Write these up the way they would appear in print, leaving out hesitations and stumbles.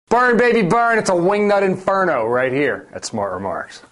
Burn, baby, burn. It's a wingnut inferno right here at Smart Remarks.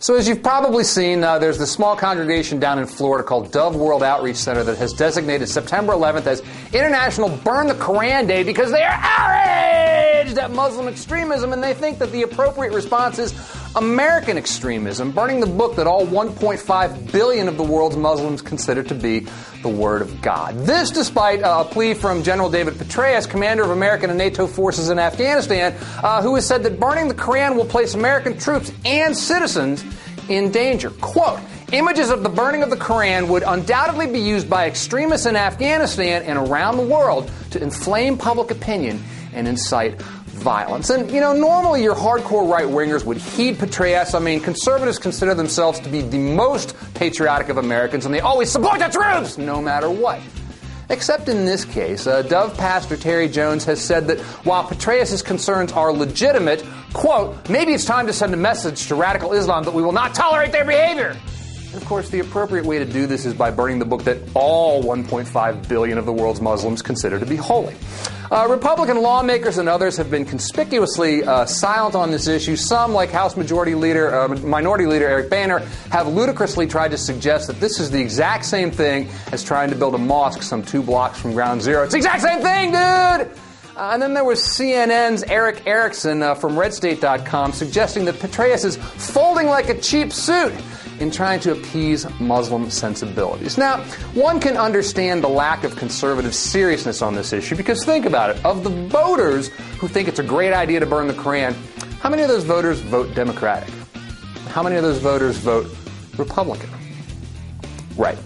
So as you've probably seen, there's this small congregation down in Florida called Dove World Outreach Center that has designated September 11th as International Burn the Quran Day because they are outraged at Muslim extremism, and they think that the appropriate response is American extremism, burning the book that all 1.5 billion of the world's Muslims consider to be the Word of God. This despite a plea from General David Petraeus, commander of American and NATO forces in Afghanistan, who has said that burning the Quran will place American troops and citizens in danger. Quote, images of the burning of the Quran would undoubtedly be used by extremists in Afghanistan and around the world to inflame public opinion and incite violence. And, normally your hardcore right-wingers would heed Petraeus. I mean, conservatives consider themselves to be the most patriotic of Americans, and they always support the troops, no matter what. Except in this case, Dove pastor Terry Jones has said that while Petraeus' concerns are legitimate, quote, maybe it's time to send a message to radical Islam that we will not tolerate their behavior. And of course, the appropriate way to do this is by burning the book that all 1.5 billion of the world's Muslims consider to be holy. Republican lawmakers and others have been conspicuously silent on this issue. Some, like Minority Leader Eric Boehner, have ludicrously tried to suggest that this is the exact same thing as trying to build a mosque some 2 blocks from ground zero. It's the exact same thing, dude! And then there was CNN's Eric Erickson from RedState.com suggesting that Petraeus is folding like a cheap suit in trying to appease Muslim sensibilities. Now, one can understand the lack of conservative seriousness on this issue because think about it. Of the voters who think it's a great idea to burn the Quran, how many of those voters vote Democratic? How many of those voters vote Republican? Right.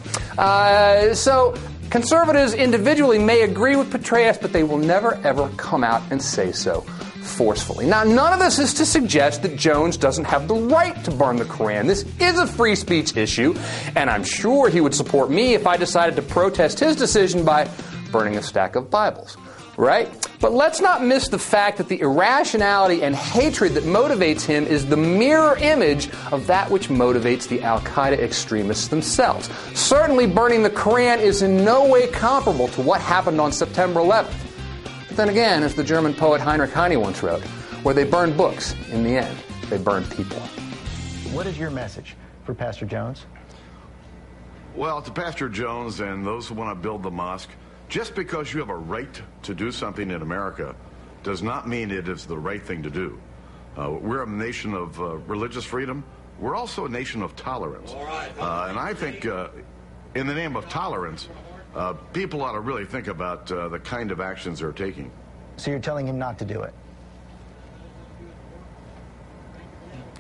So conservatives individually may agree with Petraeus, but they will never, ever come out and say so forcefully. Now, none of this is to suggest that Jones doesn't have the right to burn the Quran. This is a free speech issue, and I'm sure he would support me if I decided to protest his decision by burning a stack of Bibles, right? But let's not miss the fact that the irrationality and hatred that motivates him is the mirror image of that which motivates the Al-Qaeda extremists themselves. Certainly, burning the Quran is in no way comparable to what happened on September 11th. Then again, as the German poet Heinrich Heine once wrote, where they burn books, in the end, they burn people. What is your message for Pastor Jones? Well, to Pastor Jones and those who want to build the mosque, just because you have a right to do something in America does not mean it is the right thing to do. We're a nation of religious freedom. We're also a nation of tolerance. And I think in the name of tolerance, people ought to really think about the kind of actions they're taking. So you're telling him not to do it?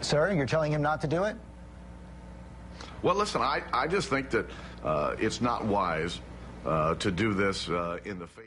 Sir, you're telling him not to do it? Well, listen, I just think that it's not wise to do this in the face